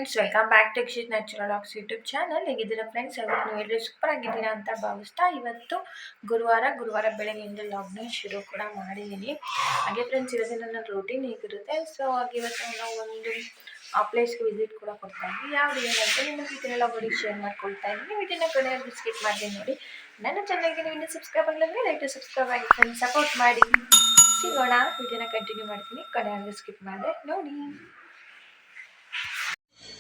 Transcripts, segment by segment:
Friends, welcome back to Akshit natural ಆಕ್ಸ್ YouTube channel. ಹೇಗಿದ್ದೀರಾ friends? ಇವತ್ತು ನೀವು ಎಲ್ಲರೂ ಸೂಪರ್ ಆಗಿದ್ದೀರಾ ಅಂತ ಭಾವಿಸ್ತಾ, ಇವತ್ತು ಗುರುವಾರ ಬೆಳಗ್ಗೆಯಿಂದ ಲಾಗ್ನ ಶುರು ಕೂಡ ಮಾಡಿದ್ದೀನಿ. ಹಾಗೆ ಫ್ರೆಂಡ್ಸ್, ಇವತ್ತಿನ ನನ್ನ ರೂಟೀನ್ ಹೇಗಿರುತ್ತೆ, ಸೊ ಹಾಗೆ ಇವತ್ತು ನಾವು ಒಂದು ಪ್ಲೇಸ್ಗೆ ವಿಸಿಟ್ ಕೂಡ ಕೊಡ್ತಾ ಇದ್ದೀವಿ. ಯಾವುದು ಏನಂತ ನಿಮ್ಮ ಇದನ್ನೆಲ್ಲ ಬರೀ ಶೇರ್ ಮಾಡ್ಕೊಳ್ತಾ ಇದ್ದೀನಿ. ನೀವು ಇದನ್ನು ಕೊನೆಯಲ್ಲಿ ಸ್ಕಿಪ್ ಮಾಡಿ ನೋಡಿ. ನನ್ನ ಚಾನಲ್ಗೆ ನೀವು ಇನ್ನೂ ಸಬ್ಸ್ಕ್ರೈಬ್ ಆಗಿಲ್ಲ ಲೈಕ್ ಸಬ್ಸ್ಕ್ರೈಬ್ ಆಗಿ ಫ್ರೆಂಡ್ಸ್ ಸಪೋರ್ಟ್ ಮಾಡಿ. ಸಿಗೋಣ, ವಿಡಿಯೋನ ಕಂಟಿನ್ಯೂ ಮಾಡ್ತೀನಿ. ಕೊನೆಯಲ್ಲಿ ಸ್ಕಿಪ್ ಮಾಡಿದೆ ನೋಡಿ.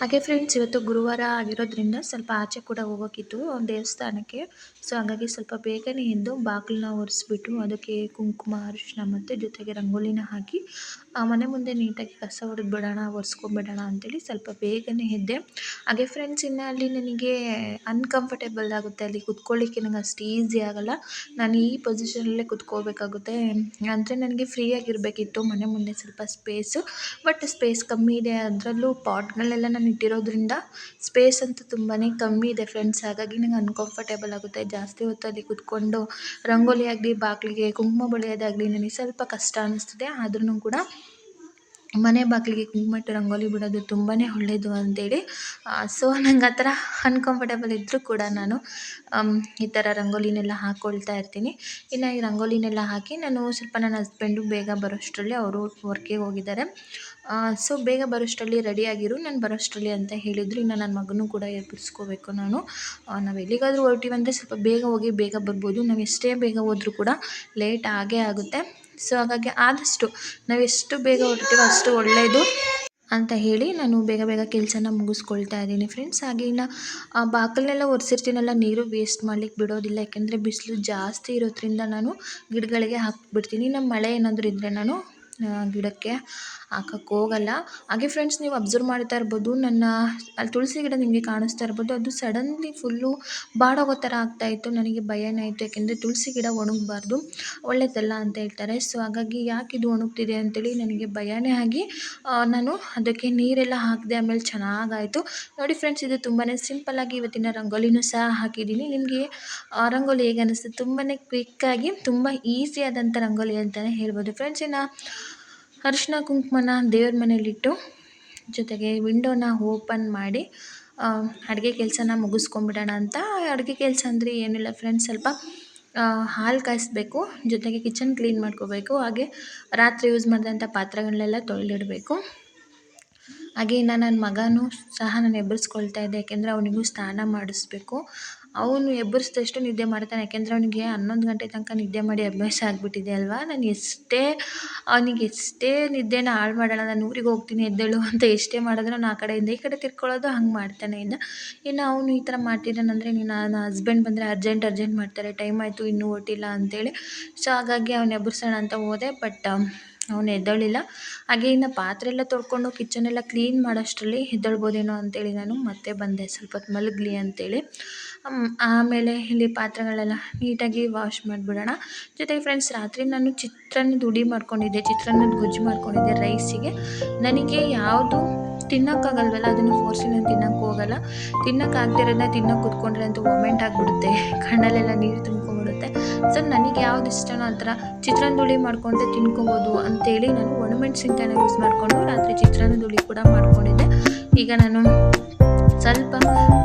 ಹಾಗೆ ಫ್ರೆಂಡ್ಸ್, ಇವತ್ತು ಗುರುವಾರ ಆಗಿರೋದ್ರಿಂದ ಸ್ವಲ್ಪ ಆಚೆ ಕೂಡ ಹೋಗೋಕ್ಕಿತ್ತು ದೇವಸ್ಥಾನಕ್ಕೆ. ಸೊ ಹಾಗಾಗಿ ಸ್ವಲ್ಪ ಬೇಗನೆ ಎದ್ದು ಬಾಗಿಲನ್ನ ಒರೆಸ್ಬಿಟ್ಟು ಅದಕ್ಕೆ ಕುಂಕುಮ, ಅರಿಶಿನ ಮತ್ತು ಜೊತೆಗೆ ರಂಗೋಲಿನ ಹಾಕಿ ಮನೆ ಮುಂದೆ ನೀಟಾಗಿ ಕಸ ಹೊಡೆದು ಬಿಡೋಣ, ಒರೆಸ್ಕೊಂಬಿಡೋಣ ಅಂತೇಳಿ ಸ್ವಲ್ಪ ಬೇಗನೆ ಎದ್ದೆ. ಹಾಗೆ ಫ್ರೆಂಡ್ಸ್, ಇನ್ನು ಅಲ್ಲಿ ನನಗೆ ಅನ್ಕಂಫರ್ಟೇಬಲ್ ಆಗುತ್ತೆ, ಅಲ್ಲಿ ಕುತ್ಕೊಳ್ಳಿಕ್ಕೆ ನನಗೆ ಅಷ್ಟು ಈಸಿ ಆಗೋಲ್ಲ. ನಾನು ಈ ಪೊಸಿಷನಲ್ಲೇ ಕುತ್ಕೋಬೇಕಾಗುತ್ತೆ. ಅಂದರೆ ನನಗೆ ಫ್ರೀಯಾಗಿರಬೇಕಿತ್ತು ಮನೆ ಮುಂದೆ ಸ್ವಲ್ಪ ಸ್ಪೇಸು, ಬಟ್ ಸ್ಪೇಸ್ ಕಮ್ಮಿ ಇದೆ. ಅದರಲ್ಲೂ ಪಾಟ್ಗಳನ್ನೆಲ್ಲ ನಾನು ಇಟ್ಟಿರೋದ್ರಿಂದ ಸ್ಪೇಸ್ ಅಂತೂ ತುಂಬಾ ಕಮ್ಮಿ ಇದೆ ಫ್ರೆಂಡ್ಸ್. ಹಾಗಾಗಿ ನಂಗೆ ಅನ್ಕಂಫರ್ಟೇಬಲ್ ಆಗುತ್ತೆ. ಜಾಸ್ತಿ ಹೊತ್ತಲ್ಲಿ ಕುತ್ಕೊಂಡು ರಂಗೋಲಿ ಆಗಲಿ, ಬಾಗಿಲಿಗೆ ಕುಂಕುಮ ಬಳಿಯೋದಾಗಲಿ ನನಗೆ ಸ್ವಲ್ಪ ಕಷ್ಟ ಅನ್ನಿಸ್ತದೆ. ಆದ್ರೂ ಕೂಡ ಮನೆ ಬಾಗಿಲಿಗೆ ಕುಂಕುಮ ಇಟ್ಟು ರಂಗೋಲಿ ಬಿಡೋದು ತುಂಬಾ ಒಳ್ಳೆಯದು ಅಂತೇಳಿ, ಸೊ ನಂಗೆ ಆ ಥರ ಅನ್ಕಂಫರ್ಟೇಬಲ್ ಇದ್ದರೂ ಕೂಡ ನಾನು ಈ ಥರ ರಂಗೋಲಿನೆಲ್ಲ ಹಾಕ್ಕೊಳ್ತಾ ಇರ್ತೀನಿ. ಇನ್ನು ಈ ರಂಗೋಲಿನೆಲ್ಲ ಹಾಕಿ ನಾನು ಸ್ವಲ್ಪ ನನ್ನ ಹಸ್ಬೆಂಡು ಬೇಗ ಬರೋಷ್ಟರಲ್ಲಿ ಅವರು ವರ್ಕಿಗೆ ಹೋಗಿದ್ದಾರೆ. ಸೊ ಬೇಗ ಬರೋಷ್ಟರಲ್ಲಿ ರೆಡಿಯಾಗಿರು, ನಾನು ಬರೋಷ್ಟರಲ್ಲಿ ಅಂತ ಹೇಳಿದರು. ಇನ್ನು ನನ್ನ ಮಗನೂ ಕೂಡ ಎಬ್ಬಿಸ್ಕೋಬೇಕು ನಾನು. ನಾವು ಎಲ್ಲಿಗಾದರೂ ಹೊರಟಿವಂದರೆ ಸ್ವಲ್ಪ ಬೇಗ ಹೋಗಿ ಬೇಗ ಬರ್ಬೋದು. ನಾವು ಎಷ್ಟೇ ಬೇಗ ಹೋದರೂ ಕೂಡ ಲೇಟ್ ಆಗೇ ಆಗುತ್ತೆ. ಸೊ ಹಾಗಾಗಿ ಆದಷ್ಟು ನಾವು ಎಷ್ಟು ಬೇಗ ಹೊರಡ್ತೀವೋ ಅಷ್ಟು ಒಳ್ಳೆಯದು ಅಂತ ಹೇಳಿ ನಾನು ಬೇಗ ಕೆಲಸನ ಮುಗಿಸ್ಕೊಳ್ತಾ ಇದ್ದೀನಿ ಫ್ರೆಂಡ್ಸ್. ಹಾಗೆ ಇನ್ನು ಬಾಗಿಲನ್ನೆಲ್ಲ ಒರೆಸಿರ್ತೀನಲ್ಲ, ನೀರು ವೇಸ್ಟ್ ಮಾಡ್ಲಿಕ್ಕೆ ಬಿಡೋದಿಲ್ಲ. ಯಾಕೆಂದರೆ ಬಿಸಿಲು ಜಾಸ್ತಿ ಇರೋದ್ರಿಂದ ನಾನು ಗಿಡಗಳಿಗೆ ಹಾಕ್ಬಿಡ್ತೀನಿ. ನಮ್ಮ ಮಳೆ ಏನಾದರೂ ಇದ್ದರೆ ನಾನು ಗಿಡಕ್ಕೆ ಹಾಕಕ್ಕೆ ಹೋಗಲ್ಲ. ಹಾಗೆ ಫ್ರೆಂಡ್ಸ್, ನೀವು ಅಬ್ಸರ್ವ್ ಮಾಡ್ತಾ ಇರ್ಬೋದು, ನನ್ನ ಅಲ್ಲಿ ತುಳಸಿ ಗಿಡ ನಿಮಗೆ ಕಾಣಿಸ್ತಾ ಇರ್ಬೋದು, ಅದು ಸಡನ್ಲಿ ಫುಲ್ಲು ಬಾಡೋಗೋ ಥರ ಆಗ್ತಾಯಿತ್ತು. ನನಗೆ ಭಯನೇ ಆಯಿತು. ಯಾಕೆಂದರೆ ತುಳಸಿ ಗಿಡ ಒಣಗಬಾರ್ದು, ಒಳ್ಳೆಯದಲ್ಲ ಅಂತ ಹೇಳ್ತಾರೆ. ಸೊ ಹಾಗಾಗಿ ಯಾಕೆ ಇದು ಒಣಗ್ತಿದೆ ಅಂತೇಳಿ ನನಗೆ ಭಯನೇ ಆಗಿ ನಾನು ಅದಕ್ಕೆ ನೀರೆಲ್ಲ ಹಾಕಿದೆ. ಆಮೇಲೆ ಚೆನ್ನಾಗಾಯಿತು ನೋಡಿ ಫ್ರೆಂಡ್ಸ್. ಇದು ತುಂಬಾ ಸಿಂಪಲ್ಲಾಗಿ ಇವತ್ತಿನ ರಂಗೋಲಿನೂ ಸಹ ಹಾಕಿದ್ದೀನಿ. ನಿಮಗೆ ರಂಗೋಲಿ ಹೇಗೆ ಅನ್ನಿಸ್ತು? ತುಂಬಾ ಕ್ವಿಕ್ಕಾಗಿ ತುಂಬ ಈಸಿಯಾದಂಥ ರಂಗೋಲಿ ಅಂತಲೇ ಹೇಳ್ಬೋದು ಫ್ರೆಂಡ್ಸ್. ಇನ್ನು ಅರಿಶಿನ ಕುಂಕುಮನ ದೇವ್ರ ಮನೇಲಿಟ್ಟು ಜೊತೆಗೆ ವಿಂಡೋನ ಓಪನ್ ಮಾಡಿ ಅಡುಗೆ ಕೆಲಸನ ಮುಗಿಸ್ಕೊಂಬಿಡೋಣ ಅಂತ. ಅಡುಗೆ ಕೆಲಸ ಅಂದರೆ ಏನಿಲ್ಲ ಫ್ರೆಂಡ್ಸ್, ಸ್ವಲ್ಪ ಹಾಲು ಕಾಯಿಸ್ಬೇಕು, ಜೊತೆಗೆ ಕಿಚನ್ ಕ್ಲೀನ್ ಮಾಡ್ಕೋಬೇಕು. ಹಾಗೆ ರಾತ್ರಿ ಯೂಸ್ ಮಾಡಿದಂಥ ಪಾತ್ರೆಗಳನ್ನೆಲ್ಲ ತೊಳೆದಿಡಬೇಕು. ಹಾಗೆ ಇನ್ನು ನನ್ನ ಮಗನೂ ಸಹ ನಾನು ಎಬ್ಬರಿಸ್ಕೊಳ್ತಾ ಇದ್ದೆ. ಯಾಕೆಂದರೆ ಅವನಿಗೂ ಸ್ನಾನ ಮಾಡಿಸ್ಬೇಕು. ಅವನು ಎಬ್ಬರಿಸಿದಷ್ಟು ನಿದ್ದೆ ಮಾಡ್ತಾನೆ. ಯಾಕೆಂದರೆ ಅವನಿಗೆ 11 ಗಂಟೆ ತನಕ ನಿದ್ದೆ ಮಾಡಿ ಅಭ್ಯಾಸ ಆಗಿಬಿಟ್ಟಿದೆ ಅಲ್ವಾ. ನಾನು ಅವನಿಗೆ ಎಷ್ಟೇ ನಿದ್ದೆನ ಹಾಳು ಮಾಡೋಣ, ನಾನು ಊರಿಗೆ ಹೋಗ್ತೀನಿ ಎದ್ದೇಳು ಅಂತ ಎಷ್ಟೇ ಮಾಡಿದ್ರು ನಾನು ಆ ಕಡೆಯಿಂದ ಈ ಕಡೆ ತಿರ್ಕೊಳ್ಳೋದು ಹಂಗೆ ಮಾಡ್ತಾನೆ ಇದ್ದ. ಇನ್ನು ಅವನು ಈ ಥರ ಮಾಡ್ತಿದ್ದಾನಂದರೆ ನನ್ನ ಹಸ್ಬೆಂಡ್ ಬಂದರೆ ಅರ್ಜೆಂಟ್ ಮಾಡ್ತಾರೆ, ಟೈಮ್ ಆಯಿತು ಇನ್ನೂ ಹೊರಟಿಲ್ಲ ಅಂತೇಳಿ. ಸೊ ಹಾಗಾಗಿ ಅವನು ಎಬ್ಬರಿಸೋಣ ಅಂತ ಹೋದೆ, ಬಟ್ ಅವನು ಎದ್ದೇಳಿಲ್ಲ. ಹಾಗೆ ಇನ್ನು ಪಾತ್ರೆ ಎಲ್ಲ ತೊಳ್ಕೊಂಡು ಕಿಚನೆಲ್ಲ ಕ್ಲೀನ್ ಮಾಡೋಷ್ಟರಲ್ಲಿ ಎದ್ದೇಳ್ಬೋದೇನೋ ಅಂತೇಳಿ ನಾನು ಮತ್ತೆ ಬಂದೆ, ಸ್ವಲ್ಪ ಹೊತ್ತು ಮಲಗಲಿ ಅಂತೇಳಿ. ಆಮೇಲೆ ಇಲ್ಲಿ ಪಾತ್ರೆಗಳೆಲ್ಲ ನೀಟಾಗಿ ವಾಶ್ ಮಾಡಿಬಿಡೋಣ. ಜೊತೆಗೆ ಫ್ರೆಂಡ್ಸ್, ರಾತ್ರಿ ನಾನು ಚಿತ್ರಾನ್ನದ ಹುಡಿ ಮಾಡ್ಕೊಂಡಿದ್ದೆ, ಚಿತ್ರಾನ್ನದ ಗೊಜ್ಜು ಮಾಡ್ಕೊಂಡಿದ್ದೆ ರೈಸಿಗೆ. ನನಗೆ ಯಾವುದು ತಿನ್ನೋಕ್ಕಾಗಲ್ವಲ್ಲ, ಅದನ್ನು ಫೋರ್ಸಿ ನಾನು ತಿನ್ನೋಕ್ಕೆ ಹೋಗಲ್ಲ. ತಿನ್ನೋಕ್ಕಾಗದಿರೋದನ್ನ ತಿನ್ನೋಕೆ ಕೂತ್ಕೊಂಡ್ರೆ ಅಂತೂ ವಾಮೆಂಟ್ ಆಗಿಬಿಡುತ್ತೆ, ಕಣ್ಣಲ್ಲೆಲ್ಲ ನೀರು ತುಂಬ್ಕೊಂಡ್ಬಿಡುತ್ತೆ. ಸೊ ನನಗೆ ಯಾವ್ದು ಇಷ್ಟನೋ ಆ ಥರ ಚಿತ್ರಾನ್ನದ ಹುಳಿ ಮಾಡ್ಕೊಂಡ್ರೆ ತಿನ್ಕೊಬೋದು ಅಂತೇಳಿ ನಾನು ಒಣಮೆಣ್ಸಿನ್ಕಾಯಿನ ಯೂಸ್ ಮಾಡಿಕೊಂಡು ರಾತ್ರಿ ಚಿತ್ರಾನ್ನದ ಹುಳಿ ಕೂಡ ಮಾಡ್ಕೊಂಡಿದ್ದೆ. ಈಗ ನಾನು ಸ್ವಲ್ಪ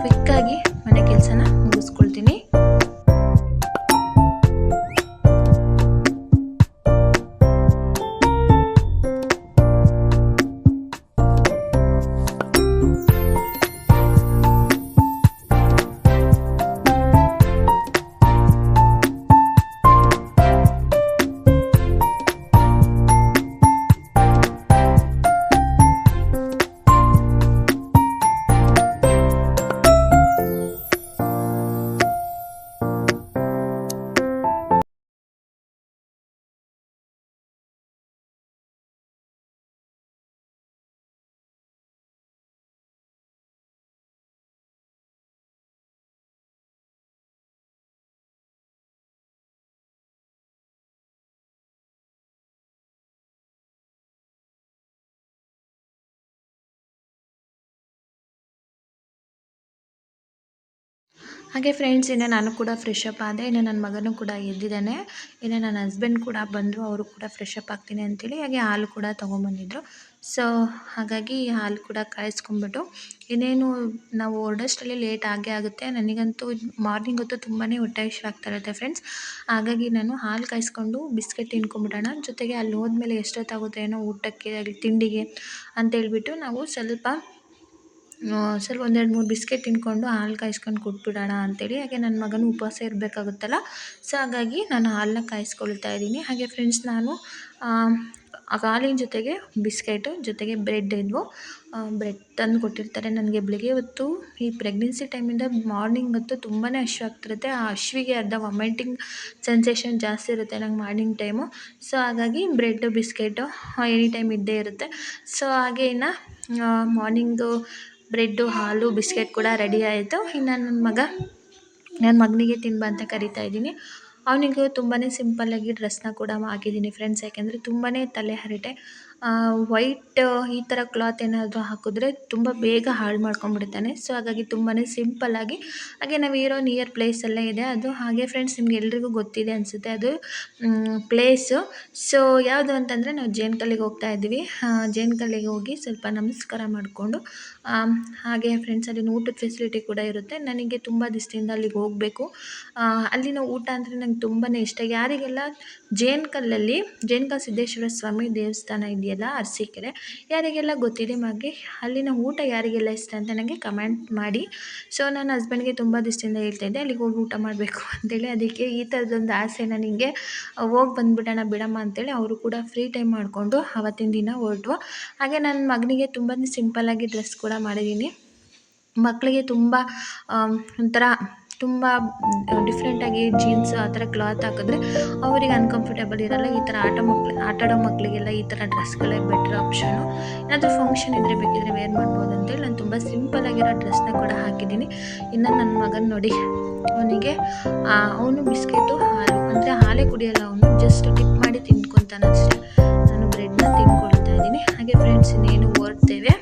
ಕ್ವಿಕ್ಕಾಗಿ ಮನೆ ಕೆಲಸನ ಮುಗಿಸ್ಕೊಳ್ತೀನಿ. ಹಾಗೆ ಫ್ರೆಂಡ್ಸ್, ಇನ್ನು ನಾನು ಕೂಡ ಫ್ರೆಶ್ ಅಪ್ ಆದೆ. ಇನ್ನು ನನ್ನ ಮಗನೂ ಕೂಡ ಎದ್ದಿದ್ದಾನೆ. ಇನ್ನು ನನ್ನ ಹಸ್ಬೆಂಡ್ ಕೂಡ ಬಂದರು, ಅವರು ಕೂಡ ಫ್ರೆಶ್ ಅಪ್ ಆಗ್ತೀನಿ ಅಂತೇಳಿ ಹಾಗೆ ಹಾಲು ಕೂಡ ತೊಗೊಂಬಂದಿದ್ರು. ಸೊ ಹಾಗಾಗಿ ಹಾಲು ಕೂಡ ಕಾಯಿಸ್ಕೊಂಬಿಟ್ಟು ಇನ್ನೇನು ನಾವು ಹೊರಡೋಷ್ಟರಲ್ಲಿ ಲೇಟ್ ಆಗೇ ಆಗುತ್ತೆ. ನನಗಂತೂ ಮಾರ್ನಿಂಗ್ ಹೊತ್ತು ತುಂಬಾ ಹೊಟ್ಟೆ ಹಸಿವಾಗ್ತಾ ಇರುತ್ತೆ ಫ್ರೆಂಡ್ಸ್. ಹಾಗಾಗಿ ನಾನು ಹಾಲು ಕಾಯಿಸ್ಕೊಂಡು ಬಿಸ್ಕೆಟ್ ತಿನ್ಕೊಂಬಿಡೋಣ, ಜೊತೆಗೆ ಅಲ್ಲಿ ಹೋದ್ಮೇಲೆ ಎಷ್ಟೊತ್ತಾಗುತ್ತೆ ಏನೋ ಊಟಕ್ಕೆ ಆಗಲಿ ತಿಂಡಿಗೆ ಅಂತೇಳ್ಬಿಟ್ಟು ನಾವು ಸ್ವಲ್ಪ ಒಂದೆರಡು ಮೂರು ಬಿಸ್ಕೆಟ್ ತಿಂದ್ಕೊಂಡು ಹಾಲು ಕಾಯಿಸ್ಕೊಂಡು ಕೊಟ್ಬಿಡೋಣ ಅಂತೇಳಿ. ಹಾಗೆ ನನ್ನ ಮಗನೂ ಉಪವಾಸ ಇರಬೇಕಾಗುತ್ತಲ್ಲ, ಸೊ ಹಾಗಾಗಿ ನಾನು ಹಾಲನ್ನ ಕಾಯಿಸ್ಕೊಳ್ತಾ ಇದ್ದೀನಿ. ಹಾಗೆ ಫ್ರೆಂಡ್ಸ್ ನಾನು ಹಾಲಿನ ಜೊತೆಗೆ ಬಿಸ್ಕೆಟು ಜೊತೆಗೆ ಬ್ರೆಡ್ ಇದ್ವು, ಬ್ರೆಡ್ ತಂದು ಕೊಟ್ಟಿರ್ತಾರೆ ನನಗೆ. ಬೆಳಿಗ್ಗೆ ಹೊತ್ತು ಈ ಪ್ರೆಗ್ನೆನ್ಸಿ ಟೈಮಿಂದ ಮಾರ್ನಿಂಗ್ ಹೊತ್ತು ತುಂಬಾ ಹಶ್ವಾಗ್ತಿರುತ್ತೆ. ಆ ಹಶ್ವಿಗೆ ಅರ್ಧ ವಾಮಿಟಿಂಗ್ ಸೆನ್ಸೇಷನ್ ಜಾಸ್ತಿ ಇರುತ್ತೆ ನಂಗೆ ಮಾರ್ನಿಂಗ್ ಟೈಮು. ಸೊ ಹಾಗಾಗಿ ಬ್ರೆಡ್ಡು ಬಿಸ್ಕೆಟು ಎನಿ ಟೈಮ್ ಇದ್ದೇ ಇರುತ್ತೆ. ಸೊ ಹಾಗೆ ಇನ್ನು ಮಾರ್ನಿಂಗು ಬ್ರೆಡ್ಡು ಹಾಲು ಬಿಸ್ಕೆಟ್ ಕೂಡ ರೆಡಿ ಆಯಿತು. ಇನ್ನು ನನ್ನ ಮಗನಿಗೆ ತಿನ್ಬಾ ಅಂತ ಕರಿತಾ ಇದ್ದೀನಿ. ಅವನಿಗೆ ತುಂಬಾ ಸಿಂಪಲ್ಲಾಗಿ ಡ್ರೆಸ್ನ ಕೂಡ ಹಾಕಿದ್ದೀನಿ ಫ್ರೆಂಡ್ಸ್. ಯಾಕೆಂದರೆ ತುಂಬಾ ತಲೆ ಹರಟೆ. ವೈಟ್ ಈ ಥರ ಕ್ಲಾತ್ ಏನಾದರೂ ಹಾಕಿದ್ರೆ ತುಂಬ ಬೇಗ ಹಾಳು ಮಾಡ್ಕೊಂಡ್ಬಿಡ್ತಾನೆ. ಸೊ ಹಾಗಾಗಿ ತುಂಬಾ ಸಿಂಪಲ್ಲಾಗಿ, ಹಾಗೆ ನಾವು ಇರೋ ನಿಯರ್ ಪ್ಲೇಸಲ್ಲೇ ಇದೆ ಅದು. ಹಾಗೆ ಫ್ರೆಂಡ್ಸ್ ನಿಮ್ಗೆ ಎಲ್ರಿಗೂ ಗೊತ್ತಿದೆ ಅನಿಸುತ್ತೆ ಅದು ಪ್ಲೇಸು. ಸೊ ಯಾವುದು ಅಂತಂದರೆ ನಾವು ಜೇನ್ಕಲ್ಲಿಗೆ ಹೋಗ್ತಾ ಇದ್ದೀವಿ. ಜೇನ್ಕಲ್ಲಿಗೆ ಹೋಗಿ ಸ್ವಲ್ಪ ನಮಸ್ಕಾರ ಮಾಡಿಕೊಂಡು ಹಾಗೆ ಫ್ರೆಂಡ್ಸ್ ಅಲ್ಲಿನ ಊಟದ ಫೆಸಿಲಿಟಿ ಕೂಡ ಇರುತ್ತೆ. ನನಗೆ ತುಂಬ ದಿವಸದಿಂದ ಅಲ್ಲಿಗೆ ಹೋಗಬೇಕು. ಅಲ್ಲಿನ ಊಟ ಅಂದರೆ ನಂಗೆ ತುಂಬಾ ಇಷ್ಟ. ಯಾರಿಗೆಲ್ಲ ಜೇನ್ಕಲ್ಲಲ್ಲಿ ಜೇನ್ಕಲ್ ಸಿದ್ದೇಶ್ವರ ಸ್ವಾಮಿ ದೇವಸ್ಥಾನ ಇದೆಯಲ್ಲ ಅರಸೀಕೆರೆ, ಯಾರಿಗೆಲ್ಲ ಗೊತ್ತಿದೆ ಹಾಗೆ ಅಲ್ಲಿನ ಊಟ ಯಾರಿಗೆಲ್ಲ ಇಷ್ಟ ಅಂತ ನನಗೆ ಕಮೆಂಟ್ ಮಾಡಿ. ಸೊ ನನ್ನ ಹಸ್ಬೆಂಡ್ಗೆ ತುಂಬ ದಿವಸದಿಂದ ಹೇಳ್ತಾಯಿದ್ದೆ ಅಲ್ಲಿಗೆ ಹೋಗಿ ಊಟ ಮಾಡಬೇಕು ಅಂತೇಳಿ. ಅದಕ್ಕೆ ಈ ಥರದೊಂದು ಆಸೆ ನನಗೆ, ಹೋಗಿ ಬಂದುಬಿಡೋಣ ಬಿಡಮ್ಮ ಅಂತೇಳಿ ಅವರು ಕೂಡ ಫ್ರೀ ಟೈಮ್ ಮಾಡಿಕೊಂಡು ಆವತ್ತಿನ ದಿನ ಹೊರಟ್ವು. ಹಾಗೆ ನನ್ನ ಮಗನಿಗೆ ತುಂಬಾ ಸಿಂಪಲ್ಲಾಗಿ ಡ್ರೆಸ್ ಕೂಡ ಮಾಡಿದ್ದೀನಿ. ಮಕ್ಕಳಿಗೆ ತುಂಬ ಒಂಥರ ತುಂಬ ಡಿಫ್ರೆಂಟಾಗಿ ಜೀನ್ಸ್ ಆ ಥರ ಕ್ಲಾತ್ ಹಾಕಿದ್ರೆ ಅವರಿಗೆ ಅನ್ಕಂಫರ್ಟೇಬಲ್ ಇರೋಲ್ಲ. ಈ ಥರ ಆಟಾಡೋ ಮಕ್ಕಳಿಗೆಲ್ಲ ಈ ಥರ ಡ್ರೆಸ್ಗಳೇ ಬೆಟ್ರ್ ಆಪ್ಷನು. ಏನಾದರೂ ಫಂಕ್ಷನ್ ಇದ್ದರೆ ಬೇಕಿದ್ರೆ ವೇರ್ ಮಾಡ್ಬೋದು ಅಂತೇಳಿ ನಾನು ತುಂಬ ಸಿಂಪಲ್ಲಾಗಿರೋ ಡ್ರೆಸ್ನ ಕೂಡ ಹಾಕಿದ್ದೀನಿ. ಇನ್ನು ನನ್ನ ಮಗನ ನೋಡಿ, ಅವನು ಬಿಸ್ಕೆಟು ಹಾಲು ಅಂದರೆ ಹಾಲೇ ಕುಡಿಯೋಲ್ಲ ಅವನು, ಜಸ್ಟ್ ಟಿಪ್ ಮಾಡಿ ತಿನ್ಕೊತಾನೆ ಅಷ್ಟೇ. ನಾನು ಬ್ರೆಡ್ನ ತಿನ್ಕೊಳ್ತಾ ಇದ್ದೀನಿ. ಹಾಗೆ ಫ್ರೆಂಡ್ಸ್ ಇನ್ನೇನು ಹೊರಡ್ತೇವೆ.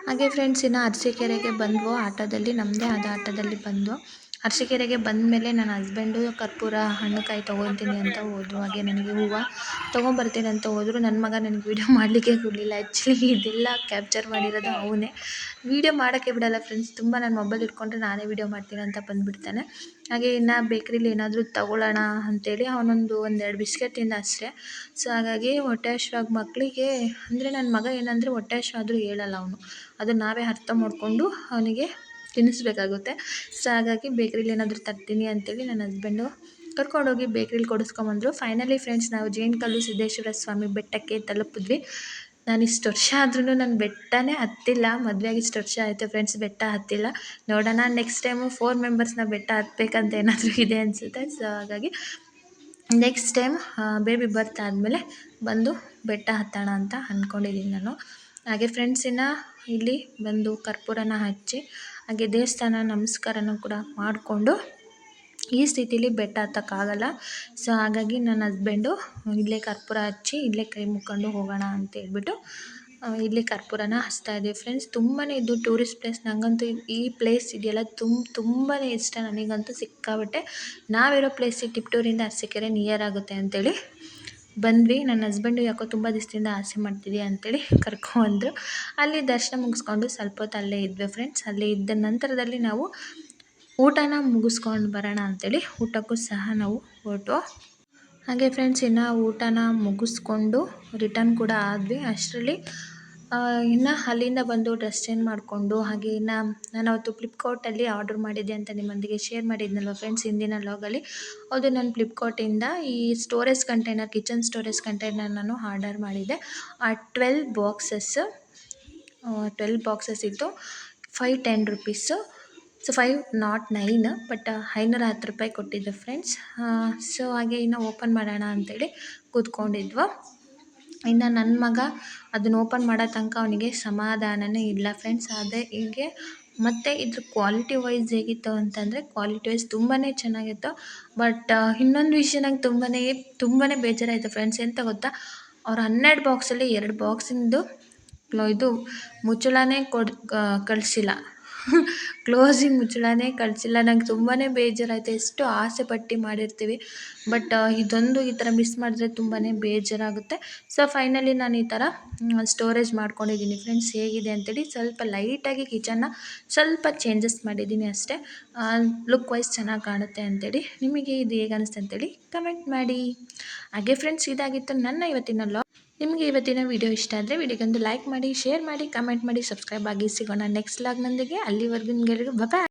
ಹಾಗೆ ಫ್ರೆಂಡ್ಸ್ ಇನ್ನು ಅರಸೀಕೆರೆಗೆ ಬಂದ್ವು ಆಟೋದಲ್ಲಿ, ನಮ್ಮದೇ ಆದ ಆಟೋದಲ್ಲಿ ಬಂದು ಅರಸೀಕೆರೆಗೆ ಬಂದಮೇಲೆ ನನ್ನ ಹಸ್ಬೆಂಡು ಕರ್ಪೂರ ಹಣ್ಣುಕಾಯಿ ತೊಗೊತೀನಿ ಅಂತ ಹೋದ್ರು. ಹಾಗೆ ನನಗೆ ಹೂವು ತೊಗೊಂಬರ್ತೀನಿ ಅಂತ ಹೋದರು. ನನ್ನ ಮಗ ನನಗೆ ವೀಡಿಯೋ ಮಾಡಲಿಕ್ಕೆ ಕೊಡಲಿಲ್ಲ. ಆ್ಯಕ್ಚುಲಿ ಇದೆಲ್ಲ ಕ್ಯಾಪ್ಚರ್ ಮಾಡಿರೋದು ಅವನೇ. ವೀಡಿಯೋ ಮಾಡೋಕ್ಕೆ ಬಿಡೋಲ್ಲ ಫ್ರೆಂಡ್ಸ್, ತುಂಬ ನನ್ನ ಮೊಬೈಲ್ ಇಟ್ಕೊಂಡ್ರೆ ನಾನೇ ವೀಡಿಯೋ ಮಾಡ್ತೀನಿ ಅಂತ ಬಂದುಬಿಡ್ತಾನೆ. ಹಾಗೆ ಇನ್ನು ಬೇಕ್ರಿಲಿ ಏನಾದರೂ ತೊಗೊಳ್ಳೋಣ ಅಂಥೇಳಿ ಒಂದೆರಡು ಬಿಸ್ಕೆಟ್ ತಿಂದ ಅಷ್ಟೇ. ಸೊ ಹಾಗಾಗಿ ಹೊಟ್ಟೆ ಹಶ್ವಾಗಿ ಮಕ್ಕಳಿಗೆ ಅಂದರೆ ನನ್ನ ಮಗ ಏನಂದರೆ ಹೊಟ್ಟೆ ಹಶ್ವಾದ್ರೂ ಹೇಳಲ್ಲ ಅವನು, ಅದು ನಾವೇ ಅರ್ಥ ಮಾಡಿಕೊಂಡು ಅವನಿಗೆ ತಿನ್ನಿಸ್ಬೇಕಾಗುತ್ತೆ. ಸೊ ಹಾಗಾಗಿ ಬೇಕ್ರಿಲಿ ಏನಾದರೂ ತರ್ತೀನಿ ಅಂತೇಳಿ ನನ್ನ ಹಸ್ಬೆಂಡು ಕರ್ಕೊಂಡೋಗಿ ಬೇಕ್ರಿಲಿ ಕೊಡಿಸ್ಕೊಂಬಂದರು. ಫೈನಲಿ ಫ್ರೆಂಡ್ಸ್ ನಾವು ಜೇನ್ಕಲ್ಲು ಸಿದ್ದೇಶ್ವರ ಸ್ವಾಮಿ ಬೆಟ್ಟಕ್ಕೆ ತಲುಪಿದ್ವಿ. ನಾನು ಇಷ್ಟು ವರ್ಷ ಆದ್ರೂ ನಾನು ಬೆಟ್ಟನೇ ಹತ್ತಿಲ್ಲ. ಮದುವೆಯಾಗಿ ಇಷ್ಟು ವರ್ಷ ಆಯಿತು ಫ್ರೆಂಡ್ಸ್, ಬೆಟ್ಟ ಹತ್ತಿಲ್ಲ. ನೋಡೋಣ ನೆಕ್ಸ್ಟ್ ಟೈಮು 4 ಮೆಂಬರ್ಸ್ನ ಬೆಟ್ಟ ಹತ್ತಬೇಕಂತ ಏನಾದರೂ ಇದೆ ಅನಿಸುತ್ತೆ. ಸೊ ಹಾಗಾಗಿ ನೆಕ್ಸ್ಟ್ ಟೈಮ್ ಬೇಬಿ ಬರ್ತ್ ಆದಮೇಲೆ ಬಂದು ಬೆಟ್ಟ ಹತ್ತೋಣ ಅಂತ ಅಂದ್ಕೊಂಡಿದ್ದೀನಿ ನಾನು. ಹಾಗೆ ಫ್ರೆಂಡ್ಸ್ ಇನ್ನು ಇಲ್ಲಿ ಬಂದು ಕರ್ಪೂರನ ಹಚ್ಚಿ ಹಾಗೆ ದೇವಸ್ಥಾನ ನಮಸ್ಕಾರನೂ ಕೂಡ ಮಾಡಿಕೊಂಡು ಈ ಸ್ಥಿತಿಲಿ ಬೆಟ್ಟ ಹತ್ತಕ್ಕಾಗಲ್ಲ. ಸೊ ಹಾಗಾಗಿ ನನ್ನ ಹಸ್ಬೆಂಡು ಇಲ್ಲೇ ಕರ್ಪೂರ ಹಚ್ಚಿ ಇಲ್ಲೇ ಕೈ ಮುಕ್ಕೊಂಡು ಹೋಗೋಣ ಅಂತ ಹೇಳ್ಬಿಟ್ಟು ಇಲ್ಲಿ ಕರ್ಪೂರನ ಹಚ್ತಾ ಇದ್ದೀವಿ ಫ್ರೆಂಡ್ಸ್. ತುಂಬಾ ಇದು ಟೂರಿಸ್ಟ್ ಪ್ಲೇಸ್. ನನಗಂತೂ ಈ ಪ್ಲೇಸ್ ಇದೆಯಲ್ಲ ತುಂಬಾ ಇಷ್ಟ ನನಗಂತೂ ಸಿಕ್ಕಾಬಟ್ಟೆ. ನಾವಿರೋ ಪ್ಲೇಸಿಗೆ ಟಿಪ್ಟೂರಿಂದ ಅರಸೀಕೆರೆ ನಿಯರ್ ಆಗುತ್ತೆ ಅಂಥೇಳಿ ಬಂದ್ವಿ. ನನ್ನ ಹಸ್ಬೆಂಡು ಯಾಕೋ ತುಂಬ ದಿವಸದಿಂದ ಆಸೆ ಮಾಡ್ತಿದ್ದೀಯ ಅಂಥೇಳಿ ಕರ್ಕೊಂಡ್ರು. ಅಲ್ಲಿ ದರ್ಶನ ಮುಗಿಸ್ಕೊಂಡು ಸ್ವಲ್ಪ ಹೊತ್ತು ಅಲ್ಲೇ ಇದ್ವಿ ಫ್ರೆಂಡ್ಸ್. ಅಲ್ಲೇ ಇದ್ದ ನಂತರದಲ್ಲಿ ನಾವು ಊಟನ ಮುಗಿಸ್ಕೊಂಡು ಬರೋಣ ಅಂಥೇಳಿ ಊಟಕ್ಕೂ ಸಹ ನಾವು ಹೊರಟು. ಹಾಗೆ ಫ್ರೆಂಡ್ಸ್ ಇನ್ನು ಊಟನ ಮುಗಿಸ್ಕೊಂಡು ರಿಟರ್ನ್ ಕೂಡ ಆದ್ವಿ. ಅಷ್ಟರಲ್ಲಿ ಇನ್ನು ಅಲ್ಲಿಂದ ಬಂದು ಡ್ರೆಸ್ ಚೇಂಜ್ ಮಾಡಿಕೊಂಡು ಹಾಗೆ ಇನ್ನು ನಾನು ಅವತ್ತು ಫ್ಲಿಪ್ಕಾರ್ಟಲ್ಲಿ ಆರ್ಡ್ರ್ ಮಾಡಿದ್ದೆ ಅಂತ ನಿಮ್ಮೊಂದಿಗೆ ಶೇರ್ ಮಾಡಿದ್ನಲ್ವ ಫ್ರೆಂಡ್ಸ್ ಹಿಂದಿನ ಲಾಗಲ್ಲಿ. ಅದು ನಾನು ಫ್ಲಿಪ್ಕಾರ್ಟಿಂದ ಈ storage container, kitchen storage container ನಾನು ಆರ್ಡರ್ ಮಾಡಿದ್ದೆ. 12 ಬಾಕ್ಸಸ್ ಇತ್ತು. 510 ರುಪೀಸು. ಸೊ 509 ಬಟ್ 510 ರೂಪಾಯಿ ಕೊಟ್ಟಿದ್ದೆ ಫ್ರೆಂಡ್ಸ್. ಸೊ ಹಾಗೆ ಇನ್ನು ಓಪನ್ ಮಾಡೋಣ ಅಂಥೇಳಿ ಕೂತ್ಕೊಂಡಿದ್ವು. ಇನ್ನು ನನ್ನ ಮಗ ಅದನ್ನು ಓಪನ್ ಮಾಡೋ ತನಕ ಅವನಿಗೆ ಸಮಾಧಾನವೇ ಇಲ್ಲ ಫ್ರೆಂಡ್ಸ್. ಅದೇ ಹೀಗೆ ಮತ್ತು ಇದ್ರ ಕ್ವಾಲಿಟಿ ವೈಸ್ ಹೇಗಿತ್ತು ಅಂತಂದರೆ ಕ್ವಾಲಿಟಿ ವೈಸ್ ತುಂಬಾ ಚೆನ್ನಾಗಿತ್ತು. ಬಟ್ ಇನ್ನೊಂದು ವಿಷಯ ನಂಗೆ ತುಂಬಾ ಬೇಜಾರಾಯಿತು ಫ್ರೆಂಡ್ಸ್. ಎಂತ ಗೊತ್ತಾ, ಅವ್ರು 12 ಬಾಕ್ಸಲ್ಲಿ 2 ಬಾಕ್ಸಿಂದು ಇದು ಮುಚ್ಚಳನೇ ಕಳಿಸಿಲ್ಲ. ಕ್ಲೋಸಿಂಗ್ ಮುಚ್ಚಳನೇ ಕಳಿಸಿಲ್ಲ. ನಂಗೆ ತುಂಬಾ ಬೇಜಾರಾಯಿತು. ಎಷ್ಟು ಆಸೆ ಪಟ್ಟು ಮಾಡಿರ್ತೀವಿ, ಬಟ್ ಇದೊಂದು ಈ ಥರ ಮಿಸ್ ಮಾಡಿದ್ರೆ ತುಂಬಾ ಬೇಜಾರಾಗುತ್ತೆ. ಸೊ ಫೈನಲಿ ನಾನು ಈ ಥರ ಸ್ಟೋರೇಜ್ ಮಾಡ್ಕೊಂಡಿದ್ದೀನಿ ಫ್ರೆಂಡ್ಸ್. ಹೇಗಿದೆ ಅಂತೇಳಿ ಸ್ವಲ್ಪ ಲೈಟಾಗಿ ಕಿಚನ್ನ ಸ್ವಲ್ಪ ಚೇಂಜಸ್ ಮಾಡಿದ್ದೀನಿ ಅಷ್ಟೇ. ಲುಕ್ ವೈಸ್ ಚೆನ್ನಾಗಿ ಕಾಣುತ್ತೆ ಅಂತೇಳಿ. ನಿಮಗೆ ಇದು ಹೇಗೆ ಅನಿಸ್ತು ಅಂತೇಳಿ ಕಮೆಂಟ್ ಮಾಡಿ. ಹಾಗೆ ಫ್ರೆಂಡ್ಸ್ ಇದಾಗಿತ್ತು ನನ್ನ ಇವತ್ತಿನ ಲಾಗ್. ನಿಮಗೆ ಇವತ್ತಿನ ವಿಡಿಯೋ ಇಷ್ಟ ಆದರೆ ವಿಡಿಯೋಗೊಂದು ಲೈಕ್ ಮಾಡಿ, ಶೇರ್ ಮಾಡಿ, ಕಮೆಂಟ್ ಮಾಡಿ, ಸಬ್ಸ್ಕ್ರೈಬ್ ಆಗಿ. ಸಿಗೋಣ ನೆಕ್ಸ್ಟ್ ಲಾಗ್ನೊಂದಿಗೆ. ಅಲ್ಲಿವರೆಗೂ ನಿಮಗೆಲ್ಲರಿಗೂ ಬಾಯ್.